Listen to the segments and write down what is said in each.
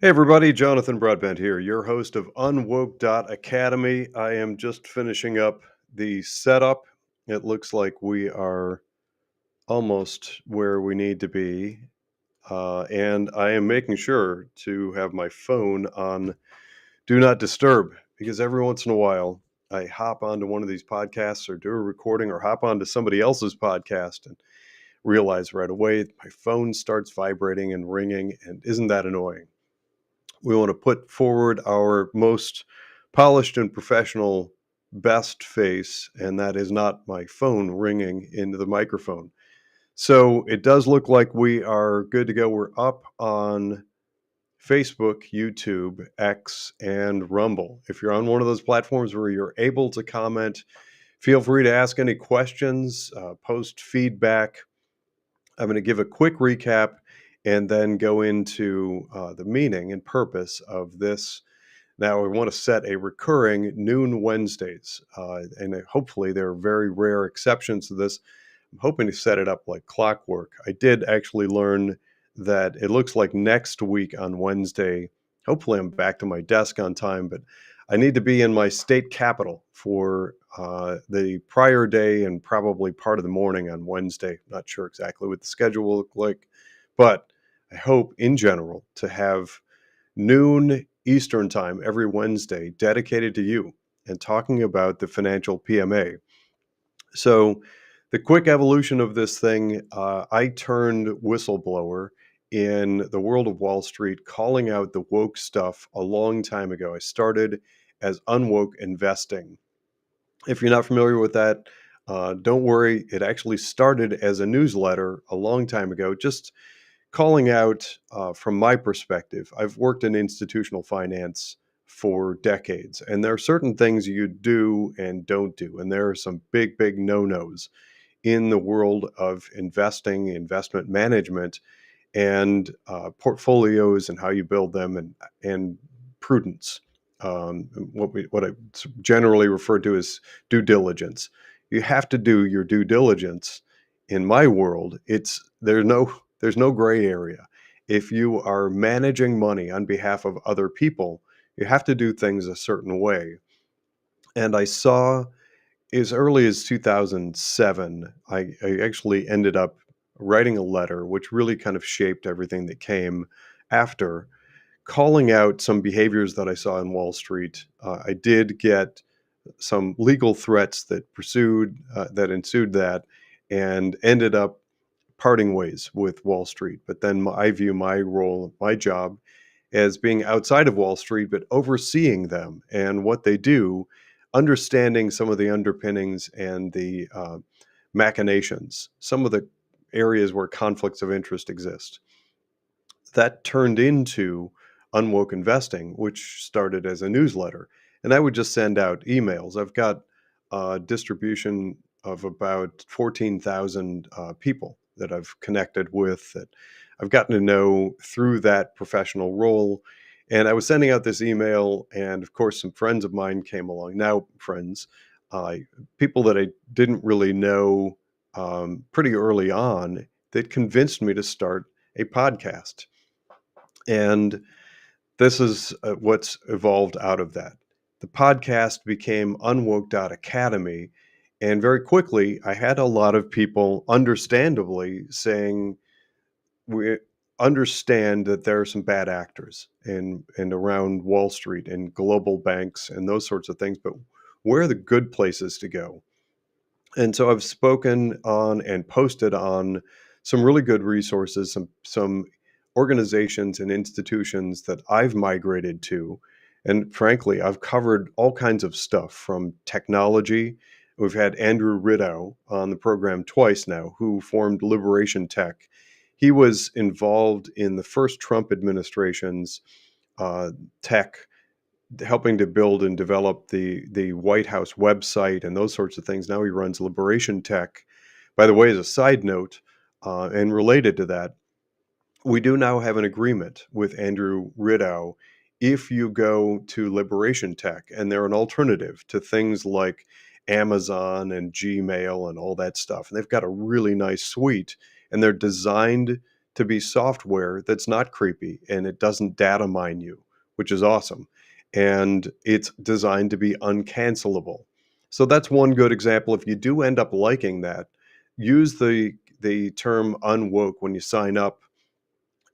Hey everybody, Jonathan Broadbent here, your host of UnWoke.Academy. I am just finishing up the setup. It looks like we are almost where we need to be. And I am making sure to have my phone on Do Not Disturb because every once in a while I hop onto one of these podcasts or do a recording or hop onto somebody else's podcast and realize right away my phone starts vibrating and ringing. And isn't that annoying? We want to put forward our most polished and professional best face, and that is not my phone ringing into the microphone. So it does look like we are good to go. We're up on Facebook, YouTube, X, and Rumble. If you're on one of those platforms where you're able to comment, feel free to ask any questions, post feedback. I'm going to give a quick recap and then go into the meaning and purpose of this. Now, we want to set a recurring noon Wednesdays, and hopefully there are very rare exceptions to this. I'm hoping to set it up like clockwork. I did actually learn that it looks like next week on Wednesday, hopefully I'm back to my desk on time, but I need to be in my state capital for the prior day and probably part of the morning on Wednesday. Not sure exactly what the schedule will look like, but I hope in general to have noon Eastern time every Wednesday dedicated to you and talking about the financial PMA. So, the quick evolution of this thing, I turned whistleblower in the world of Wall Street, calling out the woke stuff a long time ago. I started as UnWoke Investing. If you're not familiar with that, don't worry. It actually started as a newsletter a long time ago, just calling out from my perspective. I've worked in institutional finance for decades, and there are certain things you do and don't do. And there are some big, big no nos in the world of investing, investment management, and portfolios and how you build them, and prudence. What I generally refer to as due diligence. You have to do your due diligence. In my world, there's no gray area. If you are managing money on behalf of other people, you have to do things a certain way. And I saw as early as 2007, I actually ended up writing a letter, which really kind of shaped everything that came after, calling out some behaviors that I saw in Wall Street. I did get some legal threats that ensued that, and ended up parting ways with Wall Street. But then I view my role, my job, as being outside of Wall Street, but overseeing them and what they do, understanding some of the underpinnings and the machinations, some of the areas where conflicts of interest exist. That turned into Unwoke Investing, which started as a newsletter. And I would just send out emails. I've got a distribution of about 14,000 people that I've connected with, that I've gotten to know through that professional role. And I was sending out this email, and of course, some friends of mine came along. Now, friends, uh, people that I didn't really know pretty early on, that convinced me to start a podcast. And this is what's evolved out of that. The podcast became UnWoke.Academy. And very quickly, I had a lot of people, understandably, saying, we understand that there are some bad actors and around Wall Street and global banks and those sorts of things, but where are the good places to go? And so I've spoken on and posted on some really good resources, some organizations and institutions that I've migrated to. And frankly, I've covered all kinds of stuff from technology. We've had Andrew Riddell on the program twice now, who formed Liberation Tech. He was involved in the first Trump administration's tech, helping to build and develop the White House website and those sorts of things. Now he runs Liberation Tech. By the way, as a side note, and related to that, we do now have an agreement with Andrew Riddell. If you go to Liberation Tech, and they're an alternative to things like Amazon and Gmail and all that stuff, and they've got a really nice suite, and they're designed to be software that's not creepy and it doesn't data mine you, which is awesome. And it's designed to be uncancelable. So that's one good example. If you do end up liking that, use the term unwoke when you sign up,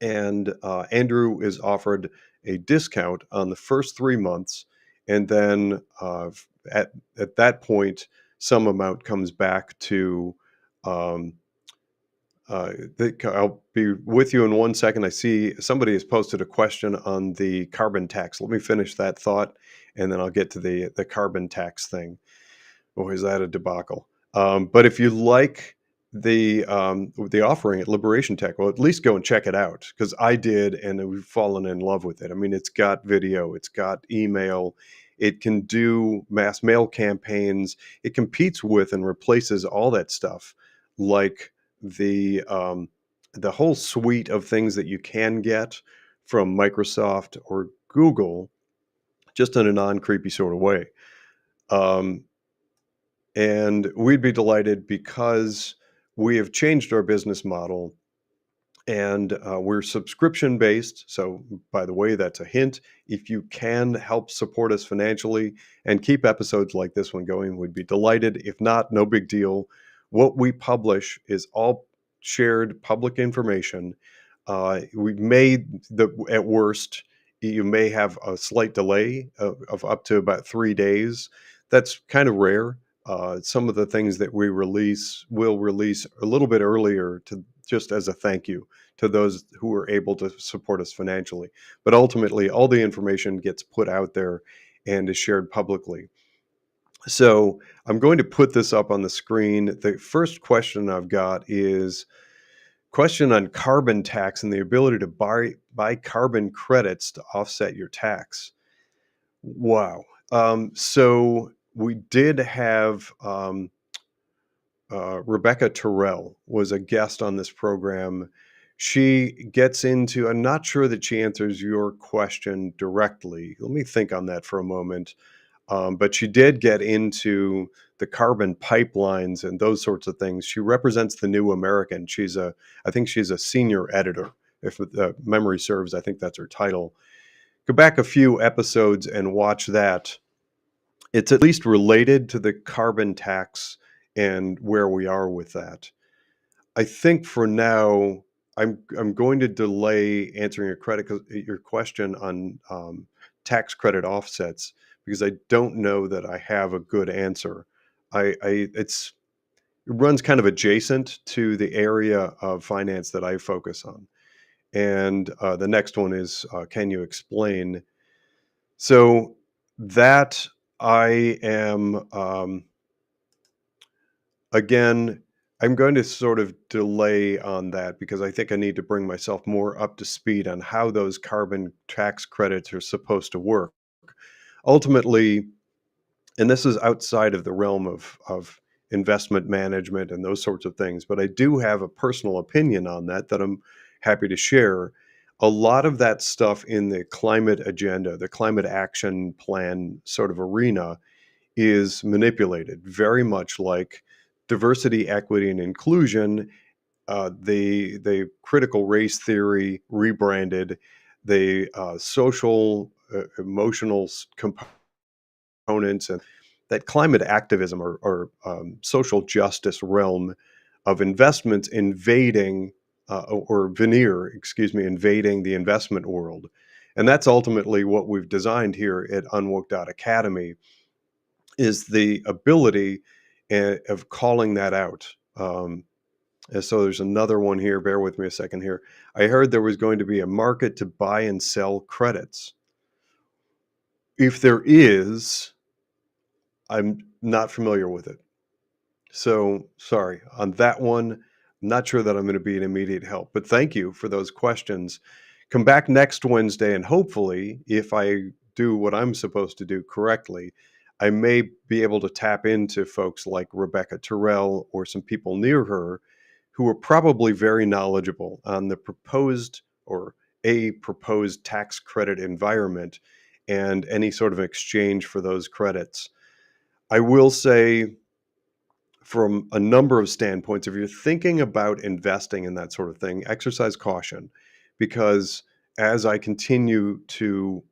and Andrew is offered a discount on the first 3 months, and then at at that point, some amount comes back to. Um, I'll be with you in 1 second. I see somebody has posted a question on the carbon tax. Let me finish that thought, and then I'll get to the carbon tax thing. Boy, is that a debacle. But if you like the offering at Liberation Tech, well, at least go and check it out, because I did, and we've fallen in love with it. I mean, it's got video, it's got email, it can do mass mail campaigns, it competes with and replaces all that stuff, like the whole suite of things that you can get from Microsoft or Google, just in a non creepy sort of way. Um, and we'd be delighted because we have changed our business model, and we're subscription based. So, by the way, that's a hint. If you can help support us financially and keep episodes like this one going, we'd be delighted. If not, no big deal. What we publish is all shared public information. We may, at worst, you may have a slight delay of up to about 3 days. That's kind of rare. Some of the things that we release will release a little bit earlier, to just as a thank you to those who are able to support us financially. But ultimately, all the information gets put out there and is shared publicly. So I'm going to put this up on the screen. The first question I've got is question on carbon tax and the ability to buy carbon credits to offset your tax. Wow. So we did have Rebecca Terrell was a guest on this program. She gets into, I'm not sure that she answers your question directly. Let me think on that for a moment. But she did get into the carbon pipelines and those sorts of things. She represents the New American. I think she's a senior editor. If memory serves, I think that's her title. Go back a few episodes and watch that. It's at least related to the carbon tax and where we are with that. I think for now, I'm going to delay answering your question on tax credit offsets, because I don't know that I have a good answer. It runs kind of adjacent to the area of finance that I focus on. And the next one is, can you explain? So that I am. Again, I'm going to sort of delay on that, because I think I need to bring myself more up to speed on how those carbon tax credits are supposed to work. Ultimately, and this is outside of the realm of investment management and those sorts of things, but I do have a personal opinion on that I'm happy to share. A lot of that stuff in the climate agenda, the climate action plan sort of arena, is manipulated, very much like diversity, equity, and inclusion. The critical race theory rebranded, the social, emotional components, and that climate activism or social justice realm of investments invading, or veneer, excuse me, invading the investment world. And that's ultimately what we've designed here at UnWoke.Academy, is the ability of calling that out. And so there's another one here. Bear with me a second here. I heard there was going to be a market to buy and sell credits. If there is, I'm not familiar with it. So sorry on that one. I'm not sure that I'm going to be an immediate help, but thank you for those questions. Come back next Wednesday, and hopefully, if I do what I'm supposed to do correctly, I may be able to tap into folks like Rebecca Terrell or some people near her who are probably very knowledgeable on the proposed or a proposed tax credit environment and any sort of exchange for those credits. I will say, from a number of standpoints, if you're thinking about investing in that sort of thing, exercise caution, because as I continue to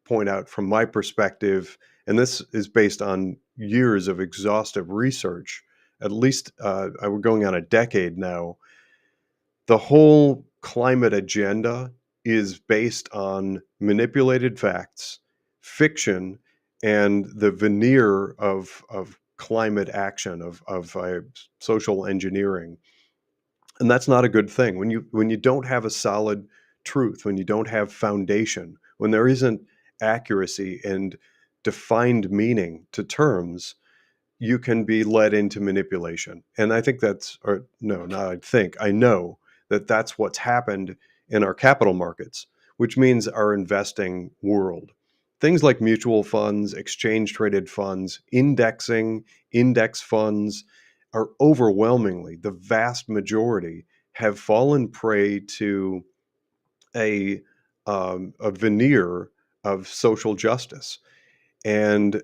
point out from my perspective, and this is based on years of exhaustive research, at least we're going on a decade now, the whole climate agenda is based on manipulated facts, fiction, and the veneer of climate action, of social engineering. And that's not a good thing. When you don't have a solid truth, when you don't have foundation, when there isn't accuracy and defined meaning to terms, you can be led into manipulation. And I think that's, or no, not I think, I know that that's what's happened in our capital markets, which means our investing world. Things like mutual funds, exchange traded funds, indexing, index funds are overwhelmingly, the vast majority, have fallen prey to a, a veneer of social justice. And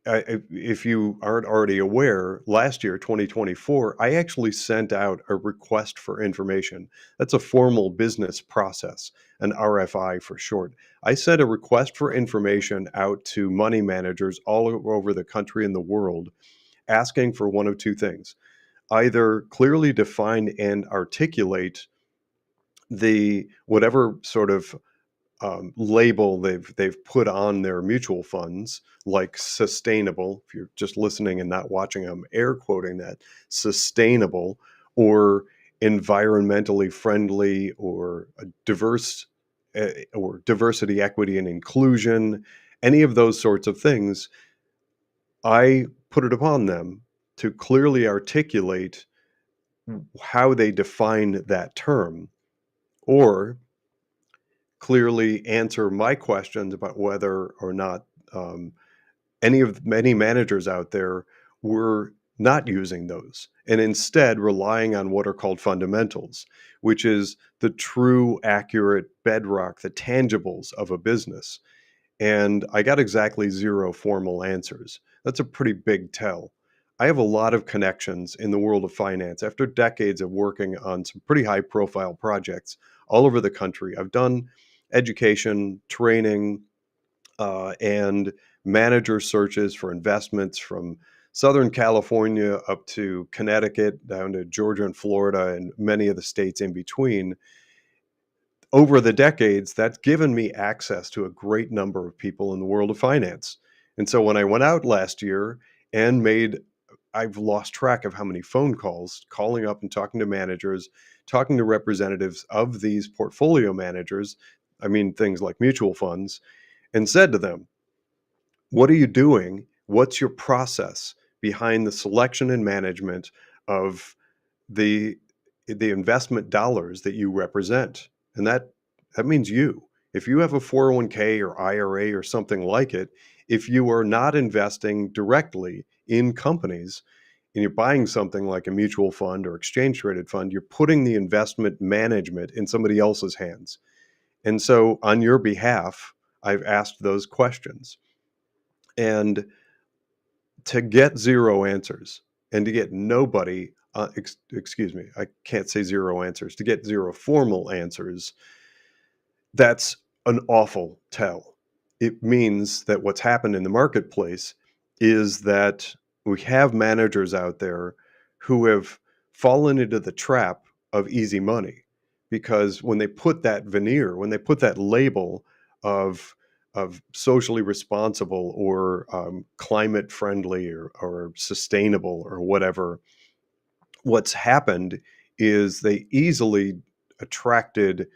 if you aren't already aware, last year, 2024, I actually sent out a request for information. That's a formal business process, an RFI for short. I sent a request for information out to money managers all over the country and the world, asking for one of two things: either clearly define and articulate the whatever sort of label they've put on their mutual funds, like sustainable. If you're just listening and not watching, I'm air quoting that: sustainable, or environmentally friendly, or a diverse, or diversity, equity, and inclusion. Any of those sorts of things, I put it upon them to clearly articulate how they define that term, or clearly answer my questions about whether or not um, any of many managers out there were not using those and instead relying on what are called fundamentals, which is the true, accurate bedrock, the tangibles of a business. And I got exactly zero formal answers. That's a pretty big tell. I have a lot of connections in the world of finance. After decades of working on some pretty high profile projects all over the country, I've done education, training, and manager searches for investments from Southern California up to Connecticut, down to Georgia and Florida, and many of the states in between. Over the decades, that's given me access to a great number of people in the world of finance. And so when I went out last year and I've lost track of how many phone calls, calling up and talking to managers, talking to representatives of these portfolio managers, I mean, things like mutual funds, and said to them, what are you doing? What's your process behind the selection and management of the investment dollars that you represent? And that means you. If you have a 401k or IRA or something like it, if you are not investing directly in companies and you're buying something like a mutual fund or exchange traded fund, you're putting the investment management in somebody else's hands. And so on your behalf, I've asked those questions. And to get zero answers and to get nobody, excuse me, I can't say zero answers, to get zero formal answers, that's an awful tell. It means that what's happened in the marketplace is that we have managers out there who have fallen into the trap of easy money, because when they put that veneer, when they put that label of socially responsible or climate friendly or sustainable or whatever, what's happened is they easily attracted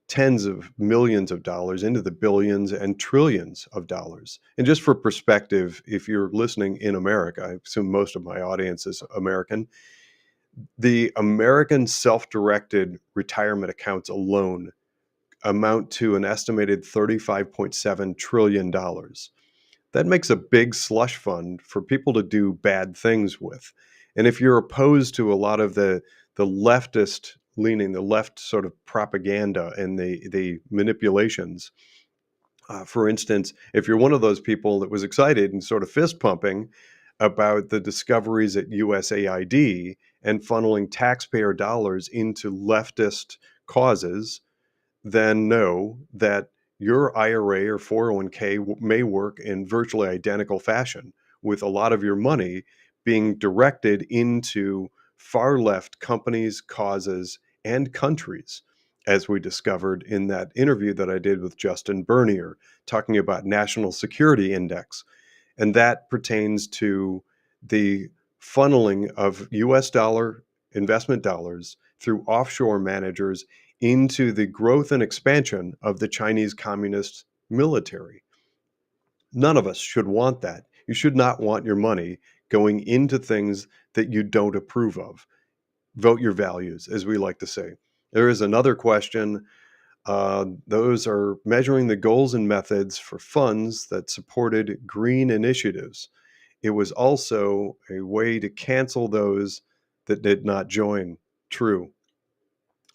tens of millions of dollars into the billions and trillions of dollars. And just for perspective, if you're listening in America, I assume most of my audience is American, the American self-directed retirement accounts alone amount to an estimated $35.7 trillion. That makes a big slush fund for people to do bad things with. And if you're opposed to a lot of the leftist leaning, the left sort of propaganda and the manipulations, for instance, if you're one of those people that was excited and sort of fist pumping about the discoveries at USAID and funneling taxpayer dollars into leftist causes, then know that your IRA or 401k may work in virtually identical fashion, with a lot of your money being directed into far left companies, causes, and countries, as we discovered in that interview that I did with Justin Bernier, talking about National Security Index. And that pertains to the funneling of US dollar investment dollars through offshore managers into the growth and expansion of the Chinese Communist military. None of us should want that. You should not want your money going into things that you don't approve of. Vote your values, as we like to say. There is another question. Those are measuring the goals and methods for funds that supported green initiatives. It was also a way to cancel those that did not join. True.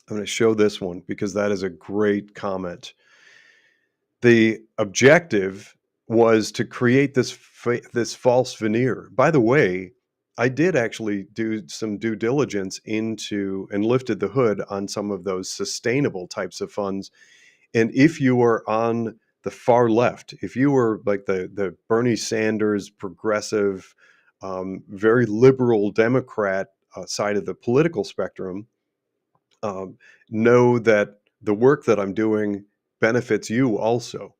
I'm going to show this one because that is a great comment. The objective was to create this false veneer. By the way, I did actually do some due diligence into and lifted the hood on some of those sustainable types of funds. And if you are on the far left, if you were like the Bernie Sanders progressive, very liberal Democrat side of the political spectrum, um, know that the work that I'm doing benefits you also.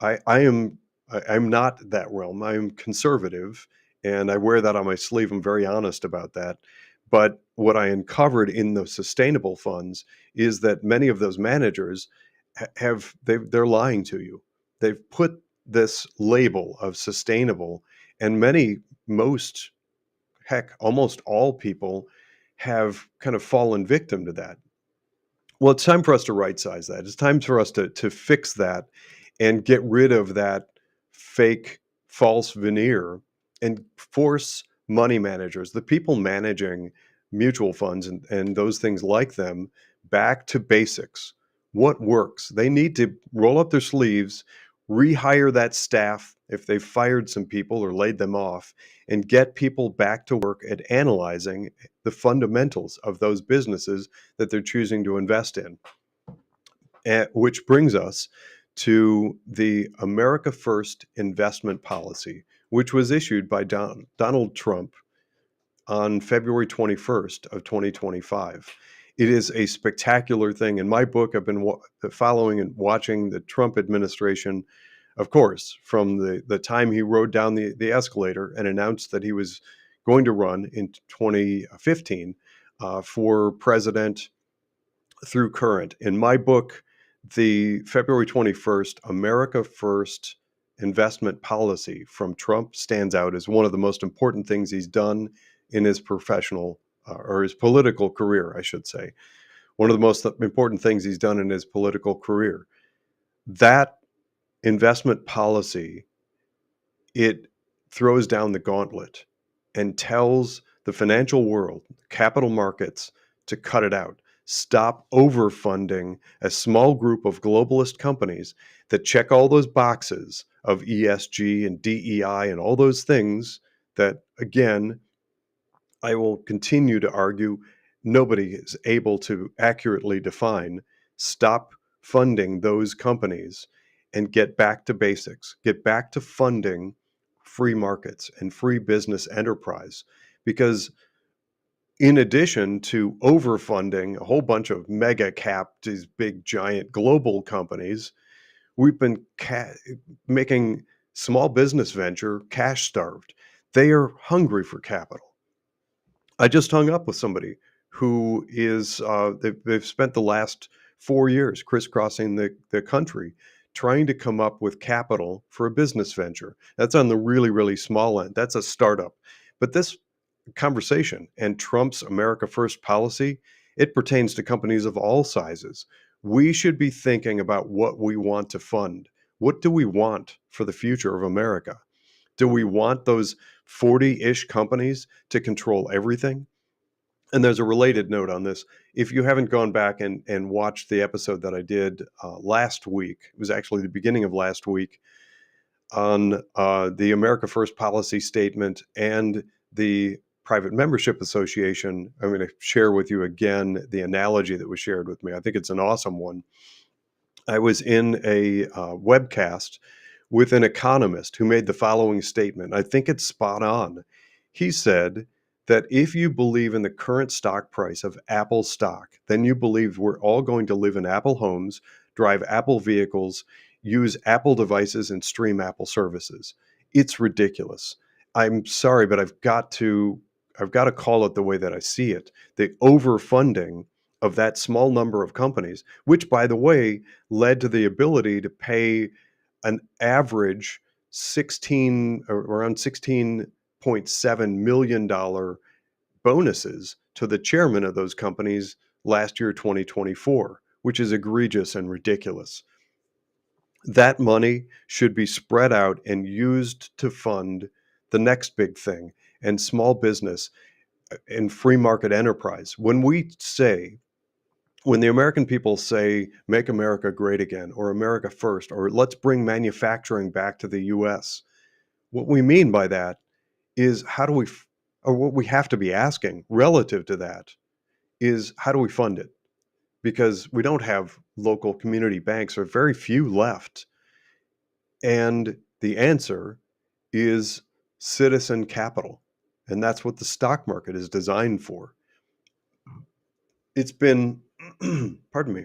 I'm not that realm. I'm conservative, and I wear that on my sleeve. I'm very honest about that. But what I uncovered in the sustainable funds is that many of those managers they're lying to you. They've put this label of sustainable, and most, heck, almost all people have kind of fallen victim to that. Well, it's time for us to right size that. It's time for us to fix that and get rid of that fake, false veneer and force money managers, the people managing mutual funds and those things like them, back to basics. What works? They need to roll up their sleeves, rehire that staff if they've fired some people or laid them off, and get people back to work at analyzing the fundamentals of those businesses that they're choosing to invest in. Which brings us to the America First investment policy, which was issued by Donald Trump on February 21st of 2025. It is a spectacular thing. In my book, I've been following and watching the Trump administration, of course, from the time he rode down the escalator and announced that he was going to run in 2015 for president through current. In my book, the February 21st America First investment policy from Trump stands out as one of the most important things he's done in his professional or his political career, I should say. One of the most important things he's done in his political career. That investment policy, it throws down the gauntlet and tells the financial world, capital markets, to cut it out. Stop overfunding a small group of globalist companies that check all those boxes of ESG and DEI and all those things that, again, I will continue to argue nobody is able to accurately define. Stop funding those companies and get back to basics. Get back to funding free markets and free business enterprise. Because in addition to overfunding a whole bunch of mega cap, these big giant global companies, we've been making small business venture cash starved. They are hungry for capital. I just hung up with somebody who is, they've spent the last 4 years crisscrossing the country trying to come up with capital for a business venture. That's on the really, really small end. That's a startup. But this conversation and Trump's America First policy, it pertains to companies of all sizes. We should be thinking about what we want to fund. What do we want for the future of America? Do we want those 40-ish companies to control everything? And there's a related note on this. If you haven't gone back and watched the episode that I did last week, it was actually the beginning of last week, on the America First policy statement and the Private Membership Association. I'm going to share with you again the analogy that was shared with me. I think it's an awesome one. I was in a webcast with an economist who made the following statement. I think it's spot on. He said that if you believe in the current stock price of Apple stock, then you believe we're all going to live in Apple homes, drive Apple vehicles, use Apple devices, and stream Apple services. It's ridiculous. I'm sorry, but I've got to call it the way that I see it. The overfunding of that small number of companies, which, by the way, led to the ability to pay an average 16 or around $16.7 million bonuses to the chairman of those companies last year, 2024, which is egregious and ridiculous. That money should be spread out and used to fund the next big thing and small business and free market enterprise. When the American people say, make America great again, or America first, or let's bring manufacturing back to the US, what we mean by that is or what we have to be asking relative to that is how do we fund it? Because we don't have local community banks, or very few left. And the answer is citizen capital. And that's what the stock market is designed for. It's been, pardon me,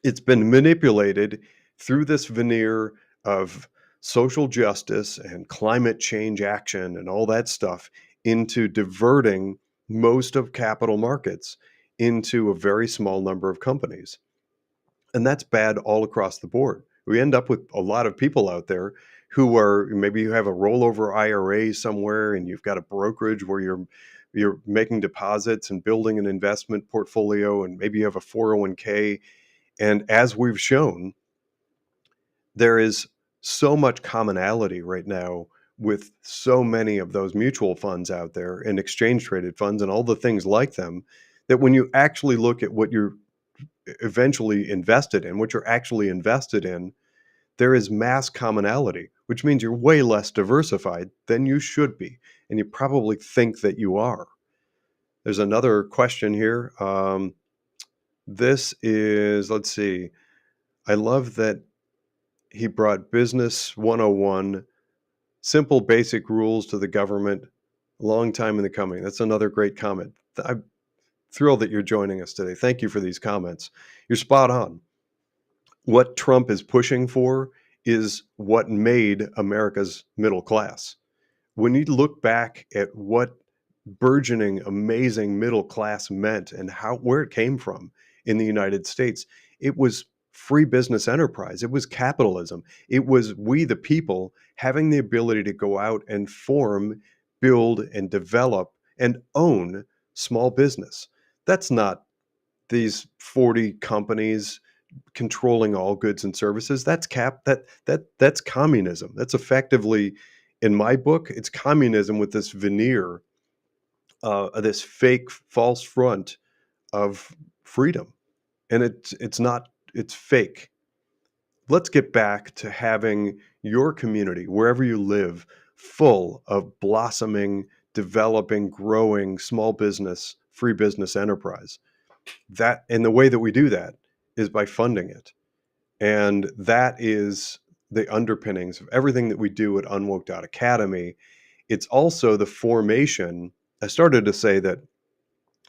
it's been manipulated through this veneer of social justice and climate change action and all that stuff into diverting most of capital markets into a very small number of companies. And that's bad all across the board. We end up with a lot of people out there who are, maybe you have a rollover IRA somewhere and you've got a brokerage where you're making deposits and building an investment portfolio, and maybe you have a 401k. And as we've shown, there is so much commonality right now with so many of those mutual funds out there and exchange traded funds and all the things like them, that when you actually look at what you're eventually invested in, what you're actually invested in, there is mass commonality, which means you're way less diversified than you should be. And you probably think that you are. There's another question here. This is, let's see. I love that he brought Business 101, simple basic rules to the government, long time in the coming. That's another great comment. I'm thrilled that you're joining us today. Thank you for these comments. You're spot on. What Trump is pushing for is what made America's middle class. When you look back at what burgeoning, amazing middle class meant and where it came from in the United States, it was free business enterprise. It was capitalism. It was we, the people, having the ability to go out and form, build, and develop and own small business. That's not these 40 companies controlling all goods and services. That's communism. That's effectively, in my book, it's communism with this veneer, this fake false front of freedom. And it's fake. Let's get back to having your community, wherever you live, full of blossoming, developing, growing small business, free business enterprise. And the way that we do that is by funding it. And that is the underpinnings of everything that we do at UnWoke.Academy. It's also the formation. I started to say that,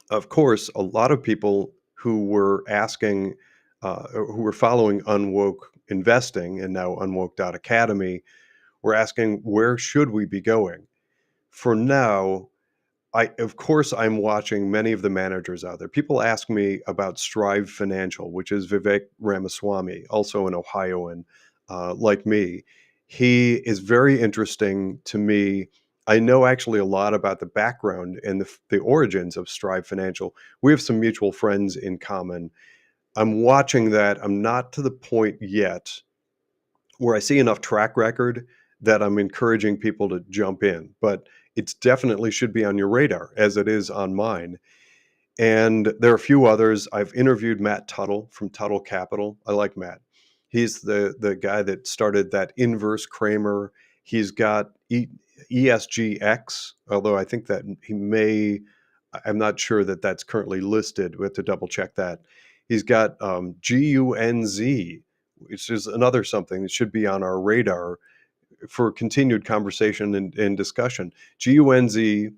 of course, a lot of people who were asking, who were following Unwoke Investing and now UnWoke.Academy, were asking, where should we be going? For now, of course, I'm watching many of the managers out there. People ask me about Strive Financial, which is Vivek Ramaswamy, also an Ohioan, like me. He is very interesting to me. I know actually a lot about the background and the origins of Strive Financial. We have some mutual friends in common. I'm watching that. I'm not to the point yet where I see enough track record that I'm encouraging people to jump in, but it's definitely should be on your radar as it is on mine. And there are a few others. I've interviewed Matt Tuttle from Tuttle Capital. I like Matt. He's the guy that started that inverse Kramer. He's got ESGX, although I think that he may, I'm not sure that that's currently listed. We have to double check that. He's got GUNZ, which is another something that should be on our radar for continued conversation and discussion. GUNZ,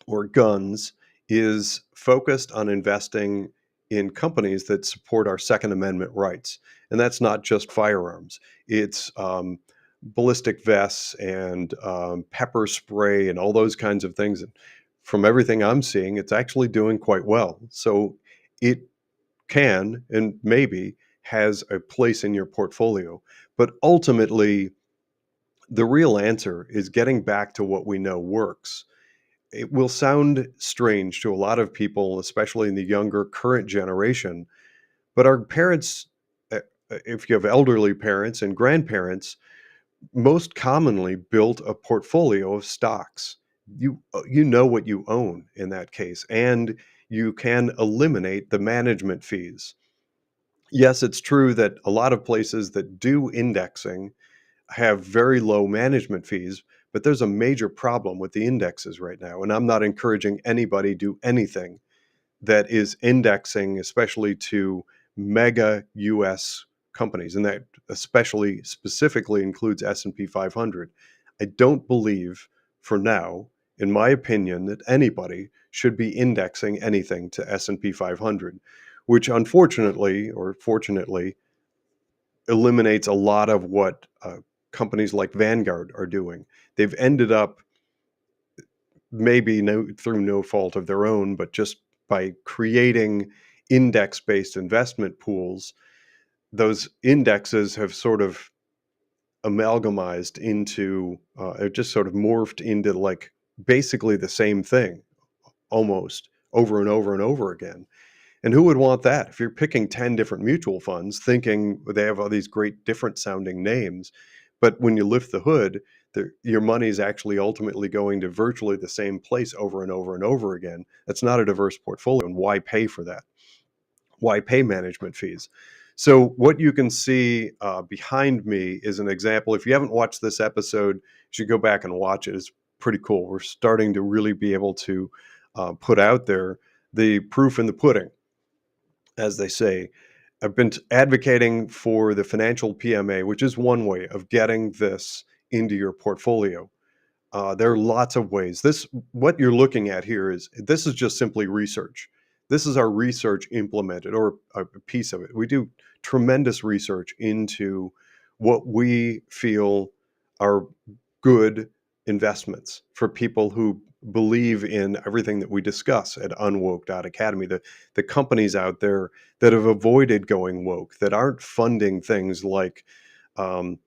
or guns, is focused on investing in companies that support our Second Amendment rights. And that's not just firearms, it's ballistic vests and pepper spray and all those kinds of things. And from everything I'm seeing, it's actually doing quite well. So it can and maybe has a place in your portfolio. But ultimately, the real answer is getting back to what we know works. It will sound strange to a lot of people, especially in the younger current generation, but our parents, if you have elderly parents and grandparents, most commonly built a portfolio of stocks. You know what you own in that case, and you can eliminate the management fees. Yes, it's true that a lot of places that do indexing have very low management fees, but there's a major problem with the indexes right now. And I'm not encouraging anybody do anything that is indexing, especially to mega US companies, and that especially specifically includes S&P 500. I don't believe for now, in my opinion, that anybody should be indexing anything to S&P 500, which unfortunately or fortunately eliminates a lot of what companies like Vanguard are doing. They've ended up, maybe through no fault of their own, but just by creating index-based investment pools, those indexes have sort of amalgamized into, just sort of morphed into like basically the same thing, almost over and over and over again. And who would want that? If you're picking 10 different mutual funds, thinking they have all these great different sounding names, but when you lift the hood, your money is actually ultimately going to virtually the same place over and over and over again. That's not a diverse portfolio. And why pay for that? Why pay management fees? So what you can see behind me is an example. If you haven't watched this episode, you should go back and watch it. It's pretty cool. We're starting to really be able to put out there the proof in the pudding, as they say. I've been advocating for the financial PMA, which is one way of getting this into your portfolio. There are lots of ways. What you're looking at here this is just simply research. This is our research implemented, or a piece of it. We do tremendous research into what we feel are good investments for people who believe in everything that we discuss at UnWoke.Academy. The companies out there that have avoided going woke, that aren't funding things like um,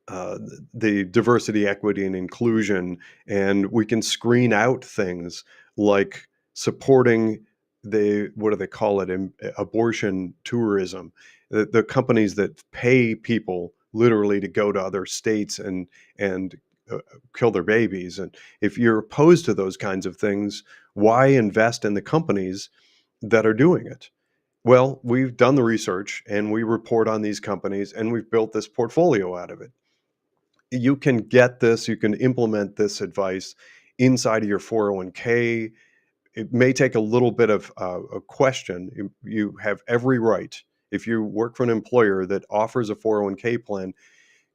the diversity, equity, and inclusion, and we can screen out things like supporting what do they call it, abortion tourism, the companies that pay people literally to go to other states and kill their babies. And if you're opposed to those kinds of things, why invest in the companies that are doing it? Well, we've done the research and we report on these companies and we've built this portfolio out of it. You can get this, you can implement this advice inside of your 401k. It may take a little bit of a question. You have every right. If you work for an employer that offers a 401k plan,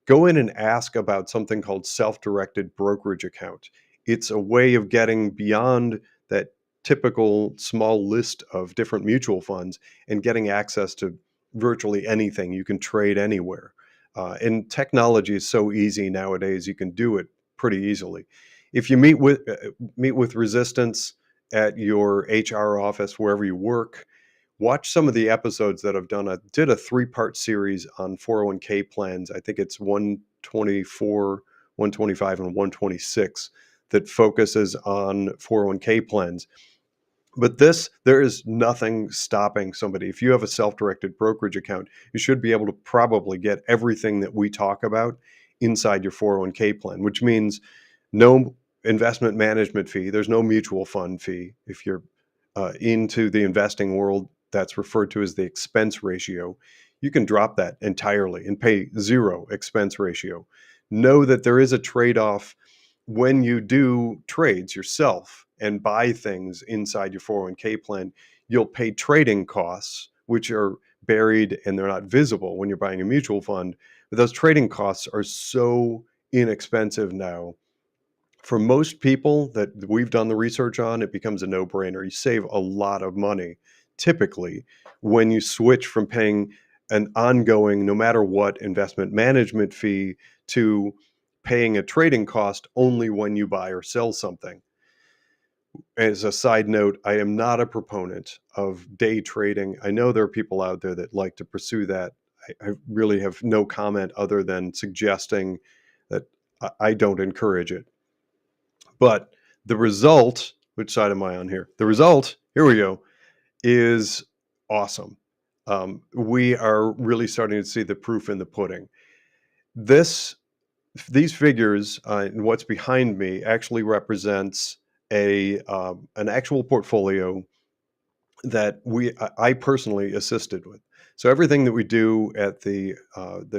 go in and ask about something called self-directed brokerage account. It's a way of getting beyond that typical small list of different mutual funds and getting access to virtually anything. You can trade anywhere. And technology is so easy nowadays, you can do it pretty easily. If you meet with resistance at your HR office, wherever you work, watch some of the episodes that I've done. I did a 3-part series on 401k plans. I think it's 124, 125, and 126 that focuses on 401k plans. But there is nothing stopping somebody. If you have a self-directed brokerage account, you should be able to probably get everything that we talk about inside your 401k plan, which means no investment management fee. There's no mutual fund fee. If you're into the investing world, that's referred to as the expense ratio. you can drop that entirely and pay zero expense ratio. Know that there is a trade-off when you do trades yourself and buy things inside your 401k plan. You'll pay trading costs, which are buried and they're not visible when you're buying a mutual fund. But those trading costs are so inexpensive now. For most people that we've done the research on, it becomes a no-brainer. You save a lot of money typically when you switch from paying an ongoing, no matter what, investment management fee to paying a trading cost only when you buy or sell something. As a side note, I am not a proponent of day trading. I know there are people out there that like to pursue that. I really have no comment other than suggesting that I don't encourage it. But the result, which side am I on here? The result, here we go, is awesome. We are really starting to see the proof in the pudding. These figures and what's behind me actually represents an actual portfolio that I personally assisted with. So everything that we do at the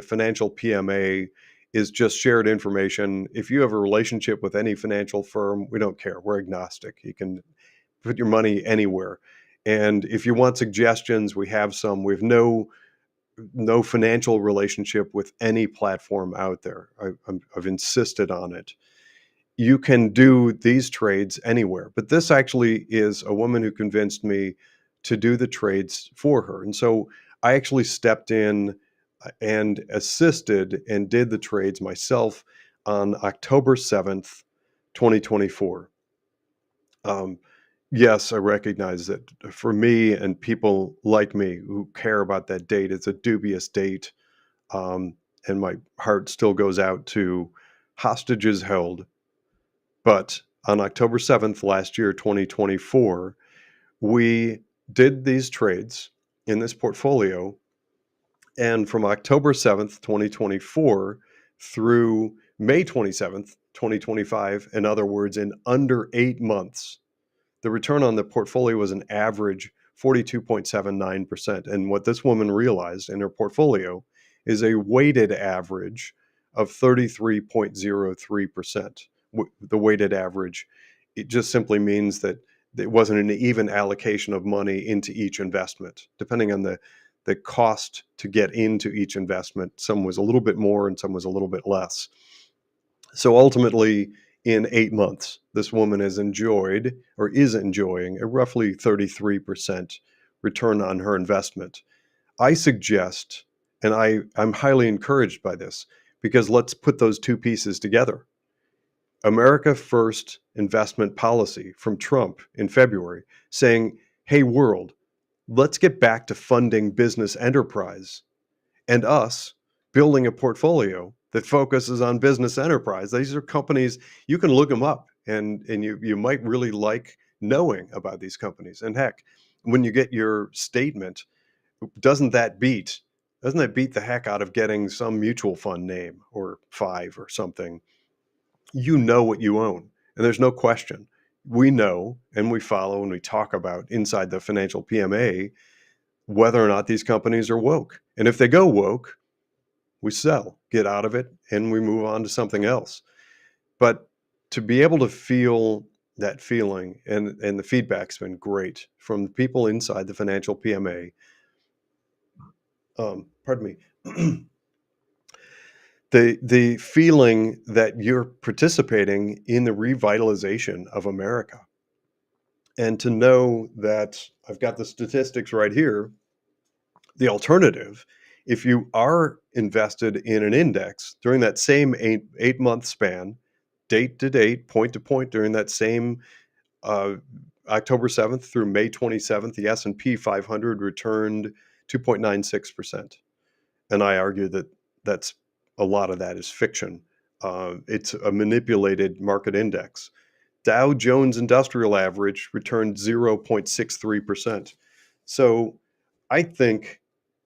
financial PMA is just shared information. If you have a relationship with any financial firm, we don't care. We're agnostic. You can put your money anywhere. And if you want suggestions, we have some. We have no financial relationship with any platform out there. I've insisted on it. You can do these trades anywhere. But this actually is a woman who convinced me to do the trades for her. And so I actually stepped in and assisted and did the trades myself on October 7th, 2024. Yes, I recognize that for me and people like me who care about that date, it's a dubious date. And my heart still goes out to hostages held. But on October 7th last year, 2024, we did these trades in this portfolio. And from October 7th, 2024 through May 27th, 2025, in other words, in under 8 months, the return on the portfolio was an average 42.79%. And what this woman realized in her portfolio is a weighted average of 33.03%. The weighted average, it just simply means that it wasn't an even allocation of money into each investment. Depending on the cost to get into each investment, some was a little bit more and some was a little bit less. So ultimately, in 8 months, this woman has enjoyed or is enjoying a roughly 33% return on her investment. I suggest, and I'm highly encouraged by this, because let's put those two pieces together. America First investment policy from Trump in February saying, hey, world, let's get back to funding business enterprise, and us building a portfolio that focuses on business enterprise. These are companies, you can look them up and you might really like knowing about these companies. And heck, when you get your statement, doesn't that beat the heck out of getting some mutual fund name or 5 or something? You know what you own, and there's no question. We know and we follow and we talk about inside the financial PMA whether or not these companies are woke. And if they go woke, we sell, get out of it, and we move on to something else. But to be able to feel that feeling, and the feedback's been great from the people inside the financial PMA. Pardon me. The feeling that you're participating in the revitalization of America. And to know that I've got the statistics right here, the alternative, if you are invested in an index during that same 8-month span, date to date, point to point, during that same October 7th through May 27th, the S&P 500 returned 2.96%. And I argue that that's a lot of that is fiction. It's a manipulated market index. Dow Jones Industrial Average returned 0.63%. So I think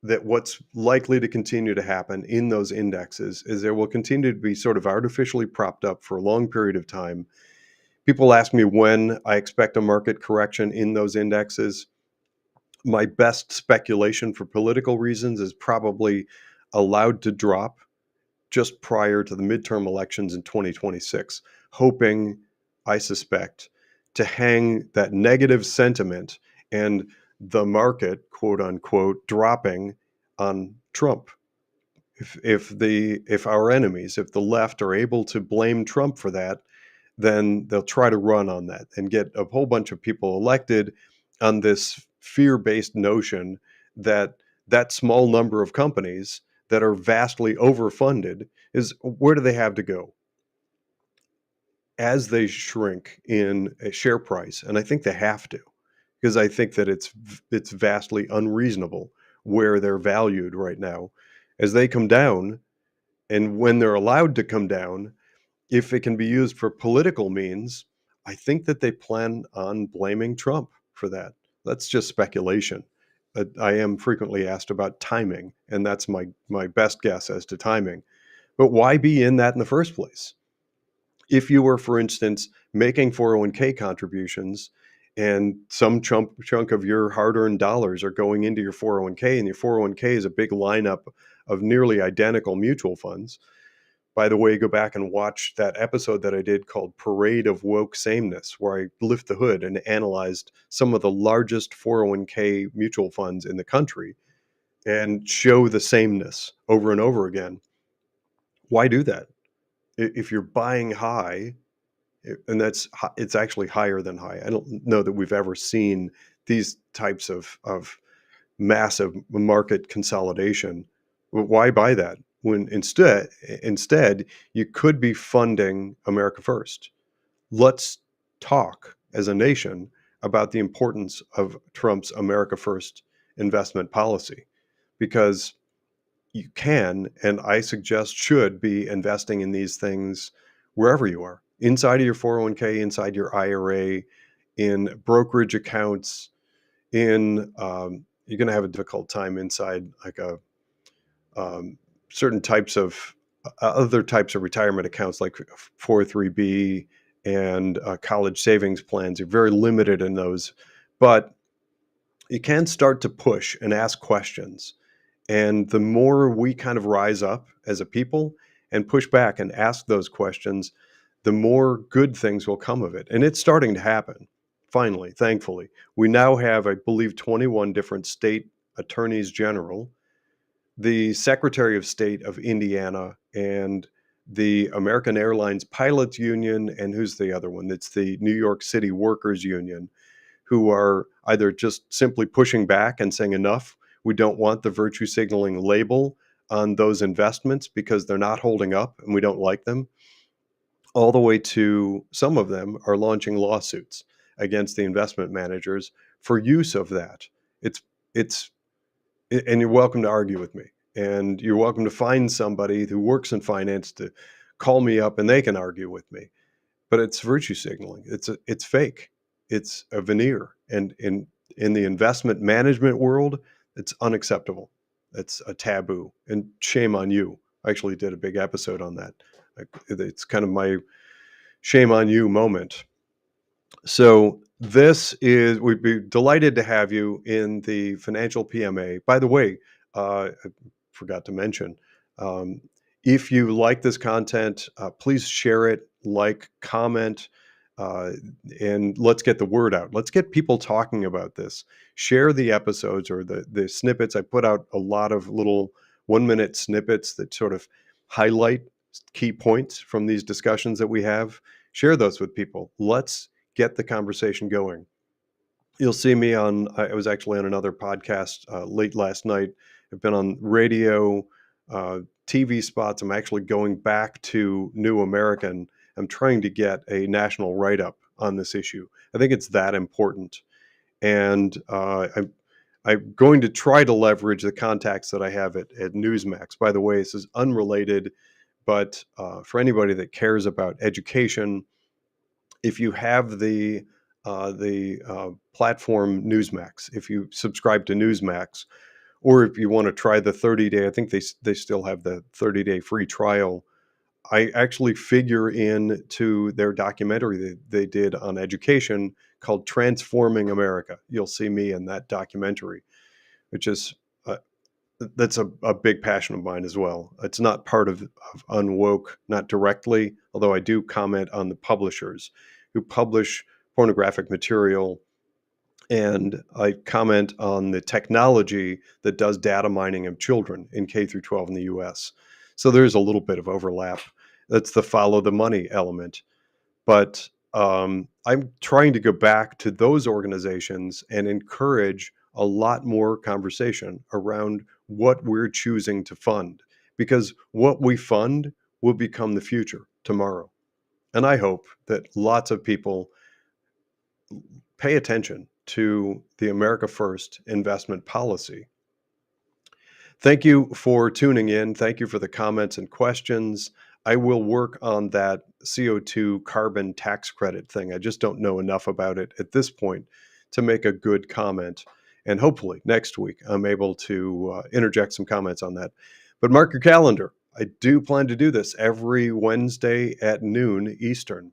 that what's likely to continue to happen in those indexes is there will continue to be sort of artificially propped up for a long period of time. People ask me when I expect a market correction in those indexes. My best speculation for political reasons is probably allowed to drop just prior to the midterm elections in 2026, hoping, I suspect, to hang that negative sentiment and the market, quote unquote, dropping on Trump. If our enemies, if the left are able to blame Trump for that, then they'll try to run on that and get a whole bunch of people elected on this fear-based notion that that small number of companies that are vastly overfunded is where do they have to go as they shrink in a share price? And I think they have to, because I think that it's vastly unreasonable where they're valued right now. As they come down, and when they're allowed to come down, if it can be used for political means, I think that they plan on blaming Trump for that. That's just speculation. I am frequently asked about timing, and that's my best guess as to timing. But why be in that in the first place? If you were, for instance, making 401k contributions and some chunk of your hard-earned dollars are going into your 401k, and your 401k is a big lineup of nearly identical mutual funds. By the way, go back and watch that episode that I did called Parade of Woke Sameness, where I lift the hood and analyzed some of the largest 401k mutual funds in the country and show the sameness over and over again. Why do that? If you're buying high, and it's actually higher than high. I don't know that we've ever seen these types of massive market consolidation. Why buy that when instead you could be funding America first? Let's talk as a nation about the importance of Trump's America first investment policy, because you can, and I suggest should be investing in these things wherever you are, inside of your 401k, inside your IRA, in brokerage accounts, in you're going to have a difficult time inside like a certain types of other types of retirement accounts like 403b and college savings plans. You're very limited in those, but you can start to push and ask questions. And the more we kind of rise up as a people and push back and ask those questions, the more good things will come of it. And it's starting to happen. Finally, thankfully, we now have, I believe, 21 different state attorneys general, the Secretary of State of Indiana, and the American Airlines Pilots Union, and who's the other one? It's the New York City Workers Union, who are either just simply pushing back and saying enough, we don't want the virtue signaling label on those investments because they're not holding up and we don't like them, all the way to some of them are launching lawsuits against the investment managers for use of that. It's and you're welcome to argue with me, and you're welcome to find somebody who works in finance to call me up and they can argue with me. But it's virtue signaling. It's fake. It's a veneer, and in the investment management world, it's unacceptable. It's a taboo, and shame on you. I actually did a big episode on that. It's kind of my shame on you moment. So we'd be delighted to have you in the financial PMA. By the way, I forgot to mention, um, if you like this content, please share it, like, comment, uh, and let's get the word out. Let's get people talking about this. Share the episodes or the snippets. I put out a lot of little 1-minute snippets that sort of highlight key points from these discussions that we have. Share those with people. Let's get the conversation going. You'll see me I was actually on another podcast late last night. I've been on radio, TV spots. I'm actually going back to New American. I'm trying to get a national write-up on this issue. I think it's that important. And I'm going to try to leverage the contacts that I have at Newsmax. By the way, this is unrelated, but for anybody that cares about education, if you have the platform Newsmax, if you subscribe to Newsmax, or if you want to try the 30-day, I think they still have the 30-day free trial. I actually figure into their documentary that they did on education called Transforming America. You'll see me in that documentary, which is that's a big passion of mine as well. It's not part of UnWoke, not directly, although I do comment on the publishers who publish pornographic material, and I comment on the technology that does data mining of children in K through 12 in the US. So there's a little bit of overlap. That's the follow the money element. But I'm trying to go back to those organizations and encourage a lot more conversation around what we're choosing to fund, because what we fund will become the future tomorrow. And I hope that lots of people pay attention to the America First investment policy. Thank you for tuning in. Thank you for the comments and questions. I will work on that CO2 carbon tax credit thing. I just don't know enough about it at this point to make a good comment. And hopefully next week I'm able to interject some comments on that. But mark your calendar. I do plan to do this every Wednesday at noon Eastern.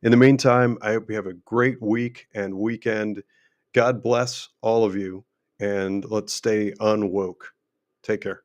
In the meantime, I hope you have a great week and weekend. God bless all of you, and let's stay unwoke. Take care.